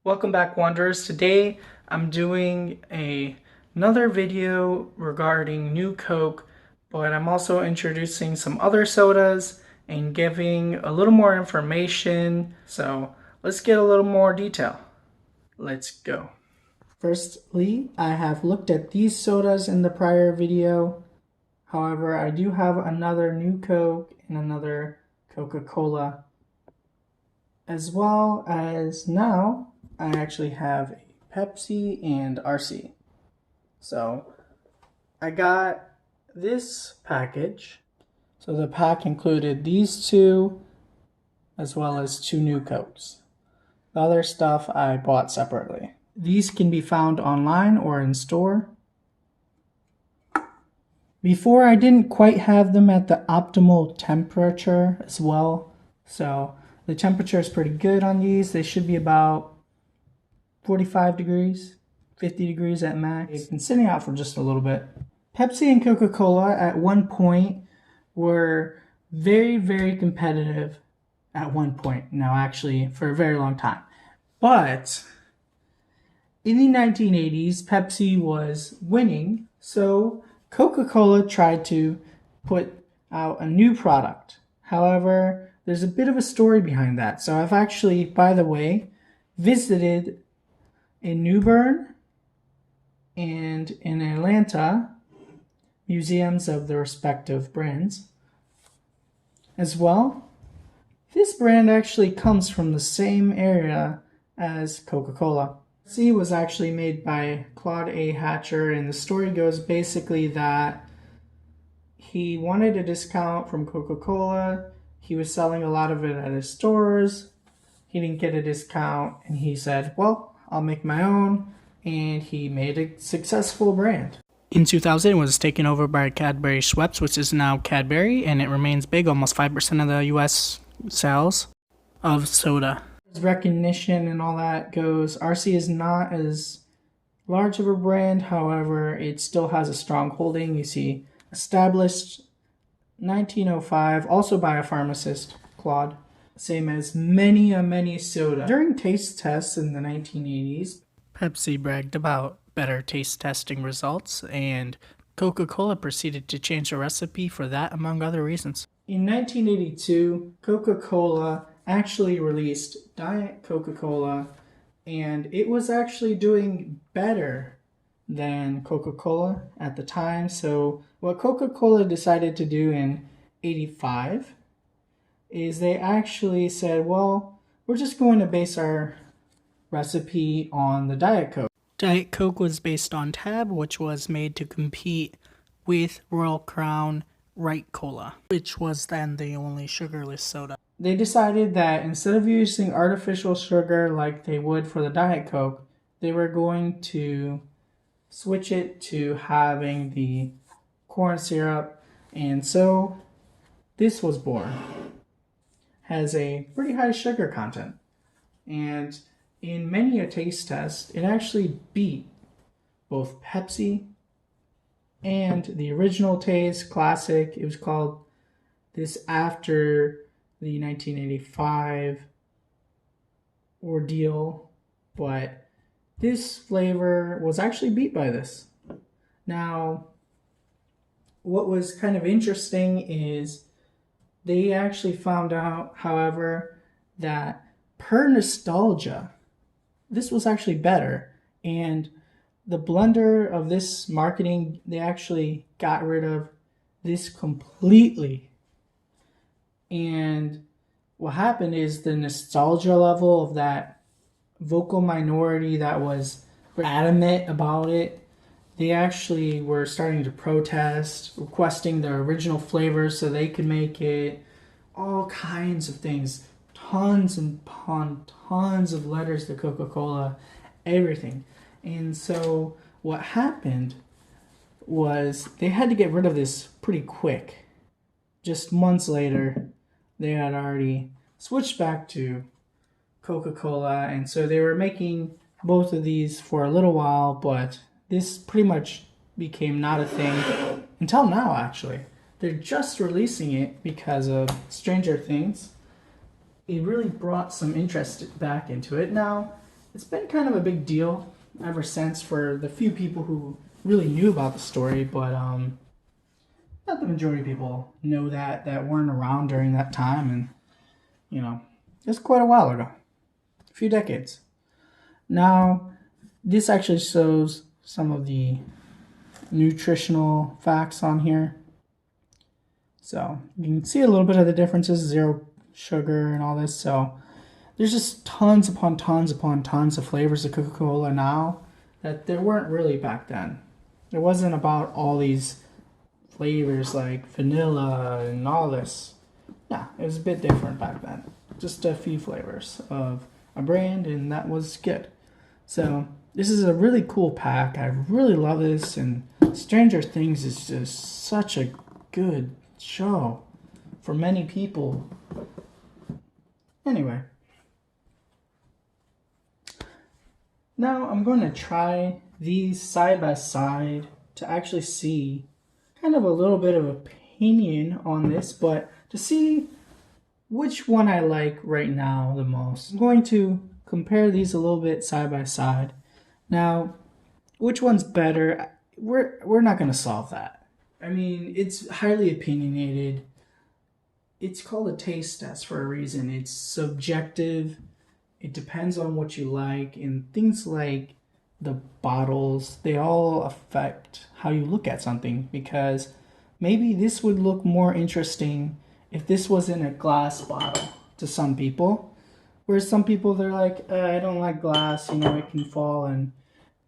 Welcome back, Wanderers. Today I'm doing another video regarding New Coke, but I'm also introducing some other sodas and giving a little more information. So let's get a little more detail. Let's go. Firstly, I have looked at these sodas in the prior video. However, I do have another New Coke and another Coca-Cola, as well as now I actually have a Pepsi and RC. So I got this package. So the pack included these two as well as two New Cokes. The other stuff I bought separately. These can be found online or in store. Before, I didn't quite have them at the optimal temperature as well. So the temperature is pretty good on these. They should be about 45 degrees, 50 degrees at max. It's been sitting out for just a little bit. Pepsi and Coca-Cola at one point were very, very competitive at one point. Now, actually, for a very long time. But in the 1980s, Pepsi was winning, so Coca-Cola tried to put out a new product. However, there's a bit of a story behind that. So I've actually, by the way, visited in New Bern and in Atlanta museums of the respective brands. As well, this brand actually comes from the same area as Coca-Cola. C was actually made by Claude A. Hatcher, and the story goes basically that he wanted a discount from Coca-Cola. He was selling a lot of it at his stores. He didn't get a discount, and he said, well, I'll make my own, and he made a successful brand. In 2000, it was taken over by Cadbury Schweppes, which is now Cadbury, and it remains big, almost 5% of the U.S. sales of soda. As recognition and all that goes, RC is not as large of a brand, however, it still has a strong holding. You see, established 1905, also by a pharmacist, Claude. Same as many soda. During taste tests in the 1980s, Pepsi bragged about better taste testing results, and Coca-Cola proceeded to change the recipe for that, among other reasons. In 1982, Coca-Cola actually released Diet Coca-Cola, and it was actually doing better than Coca-Cola at the time. So what Coca-Cola decided to do in 85 is they actually said, well, we're just going to base our recipe on the Diet Coke. Diet Coke was based on Tab, which was made to compete with Royal Crown Right Cola, which was then the only sugarless soda. They decided that instead of using artificial sugar like they would for the Diet Coke, they were going to switch it to having the corn syrup, and so this was born. Has a pretty high sugar content, and in many a taste test, it actually beat both Pepsi and the original taste classic. It was called this after the 1985 ordeal, but this flavor was actually beat by this. Now, what was kind of interesting is they actually found out, however, that per nostalgia, this was actually better. And the blunder of this marketing, they actually got rid of this completely. And what happened is the nostalgia level of that vocal minority that was adamant about it, they actually were starting to protest, requesting the original flavors so they could make it, all kinds of things, tons upon tons of letters to Coca-Cola, everything. And so what happened was they had to get rid of this pretty quick. Just months later, they had already switched back to Coca-Cola, and so they were making both of these for a little while, but this pretty much became not a thing until now, actually. They're just releasing it because of Stranger Things. It really brought some interest back into it. Now, it's been kind of a big deal ever since for the few people who really knew about the story, but not the majority of people know that weren't around during that time, and you know, it's quite a while ago, a few decades. Now, this actually shows some of the nutritional facts on here. So you can see a little bit of the differences, zero sugar and all this. So there's just tons upon tons upon tons of flavors of Coca-Cola now that there weren't really back then. It wasn't about all these flavors like vanilla and all this. Yeah, it was a bit different back then. Just a few flavors of a brand, and that was good. So this is a really cool pack. I really love this, and Stranger Things is just such a good show for many people. Anyway, now I'm going to try these side by side to actually see kind of a little bit of opinion on this, but to see which one I like right now the most. I'm going to compare these a little bit side by side. Now, which one's better? We're not going to solve that. I mean, it's highly opinionated. It's called a taste test for a reason. It's subjective. It depends on what you like, and things like the bottles, they all affect how you look at something, because maybe this would look more interesting if this was in a glass bottle to some people, whereas some people, they're like, I don't like glass, you know, it can fall and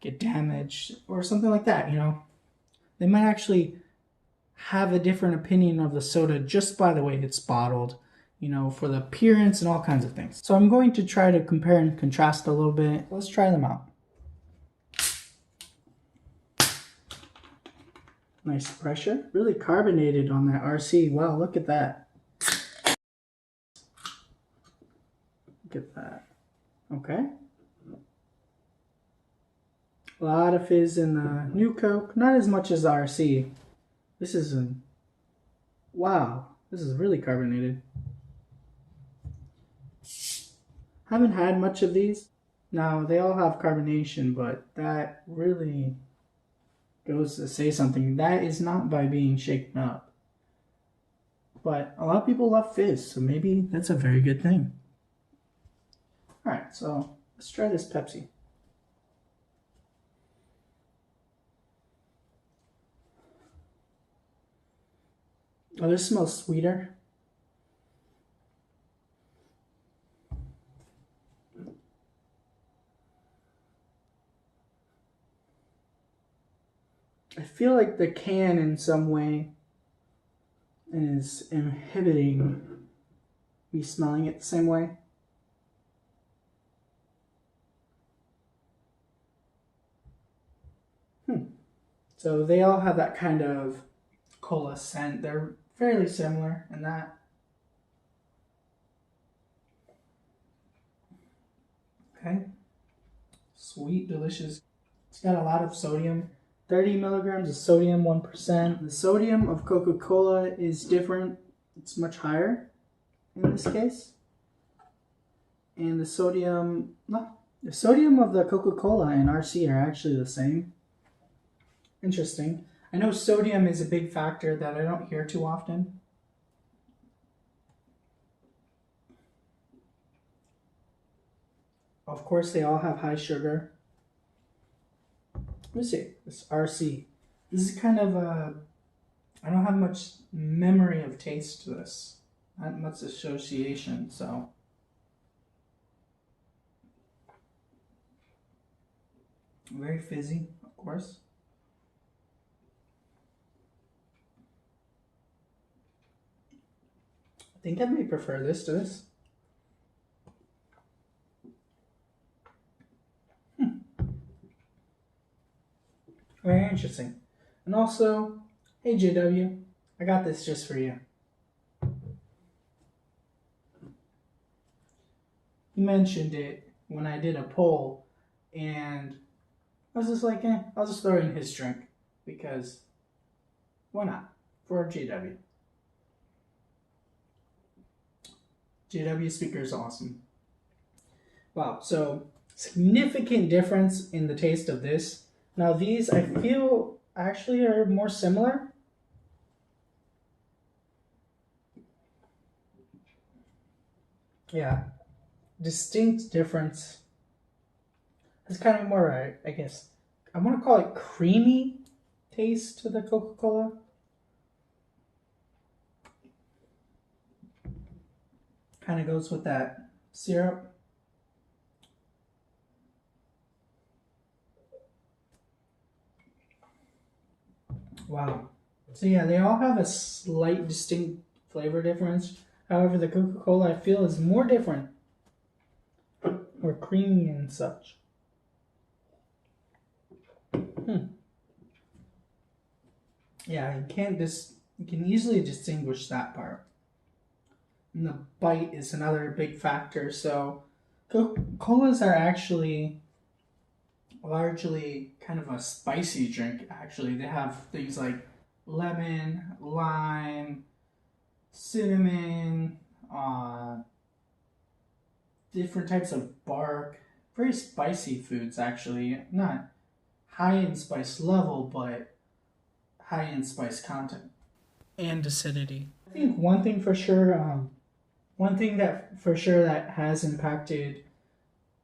get damaged or something like that, you know. They might actually have a different opinion of the soda just by the way it's bottled, you know, for the appearance and all kinds of things. So I'm going to try to compare and contrast a little bit. Let's try them out. Nice pressure. Really carbonated on that RC. Wow, look at that. Look at that. Okay. A lot of fizz in the new Coke. Not as much as the RC. This is wow. This is really carbonated. Haven't had much of these. Now, they all have carbonation, but that really goes to say something. That is not by being shaken up. But a lot of people love fizz, so maybe that's a very good thing. Alright, so let's try this Pepsi. Oh, this smells sweeter. I feel like the can in some way is inhibiting me smelling it the same way. So they all have that kind of cola scent. They're fairly similar in that. Okay. Sweet, delicious. It's got a lot of sodium. 30 milligrams of sodium, 1%. The sodium of Coca-Cola is different. It's much higher in this case. And the sodium of the Coca-Cola and RC are actually the same. Interesting. I know sodium is a big factor that I don't hear too often. Of course, they all have high sugar. Let me see. This RC. This is kind of a... I don't have much memory of taste to this. Not much association, so... Very fizzy, of course. I think I may prefer this to this. Very interesting. And also, hey JW, I got this just for you. He mentioned it when I did a poll, and I was just like, I'll just throw in his drink, because why not? For JW. JW speaker is awesome. Wow, so significant difference in the taste of this. Now these I feel actually are more similar. Yeah, distinct difference. It's kind of more, I guess, I want to call it creamy taste to the Coca-Cola. Kind of goes with that syrup. Wow. So yeah, they all have a slight distinct flavor difference. However, the Coca-Cola I feel is more different, more creamy and such. Yeah, you can easily distinguish that part. And the bite is another big factor. So Coca-Colas are actually largely kind of a spicy drink. Actually, they have things like lemon, lime, cinnamon, different types of bark. Very spicy foods, actually. Not high in spice level, but high in spice content and acidity. I think one thing that for sure that has impacted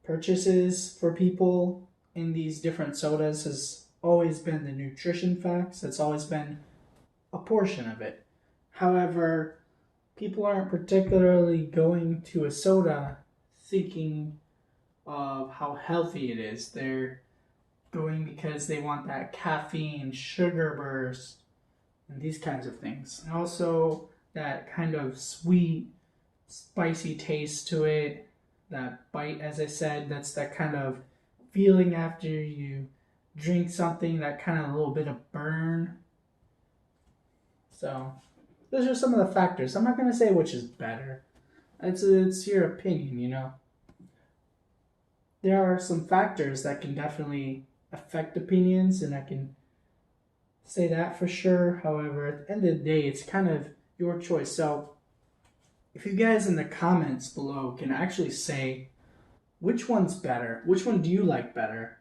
purchases for people in these different sodas has always been the nutrition facts. That's always been a portion of it. However, people aren't particularly going to a soda thinking of how healthy it is. They're going because they want that caffeine, sugar burst, and these kinds of things. And also that kind of sweet, spicy taste to it. That bite, as I said, that's that kind of feeling after you drink something, that kind of little bit of burn. So those are some of the factors. I'm not going to say which is better. It's your opinion, you know. There are some factors that can definitely affect opinions, and I can say that for sure. However, at the end of the day, it's kind of your choice. So if you guys in the comments below can actually say which one's better, which one do you like better,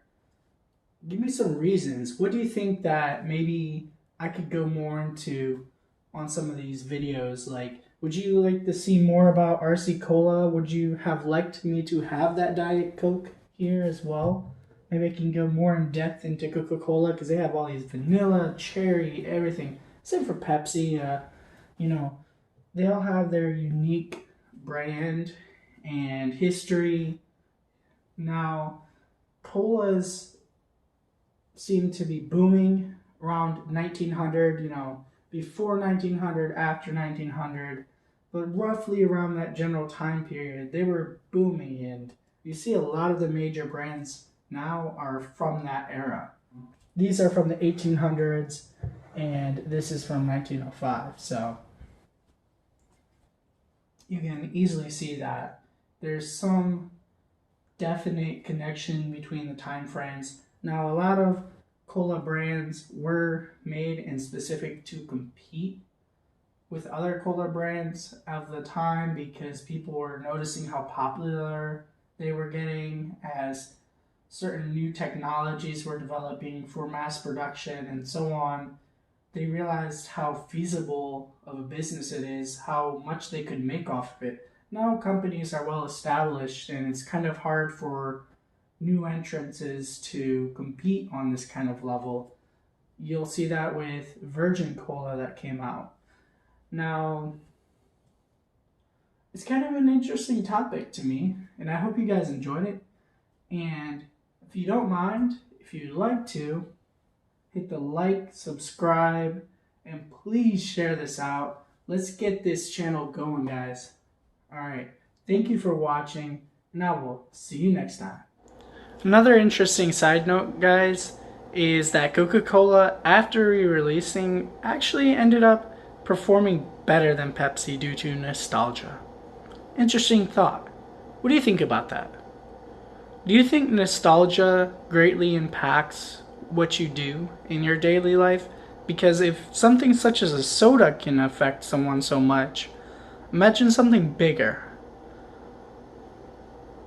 give me some reasons. What do you think that maybe I could go more into on some of these videos? Like, would you like to see more about RC Cola? Would you have liked me to have that Diet Coke here as well? Maybe I can go more in depth into Coca-Cola because they have all these vanilla, cherry, everything. Same for Pepsi. You know, they all have their unique brand and history. Now, colas seem to be booming around 1900, you know, before 1900, after 1900, but roughly around that general time period, they were booming, and you see a lot of the major brands now are from that era. These are from the 1800s, and this is from 1905, so you can easily see that there's some definite connection between the time frames. Now, a lot of cola brands were made and specific to compete with other cola brands of the time because people were noticing how popular they were getting as certain new technologies were developing for mass production and so on. They realized how feasible of a business it is, how much they could make off of it. Now companies are well established, and it's kind of hard for new entrants to compete on this kind of level. You'll see that with Virgin Cola that came out. Now, it's kind of an interesting topic to me, and I hope you guys enjoyed it. And if you don't mind, if you'd like to, hit the like, subscribe, and please share this out. Let's get this channel going, guys. Alright, thank you for watching, and I will see you next time. Another interesting side note, guys, is that Coca-Cola, after re-releasing, actually ended up performing better than Pepsi due to nostalgia. Interesting thought. What do you think about that? Do you think nostalgia greatly impacts what you do in your daily life? Because if something such as a soda can affect someone so much, imagine something bigger,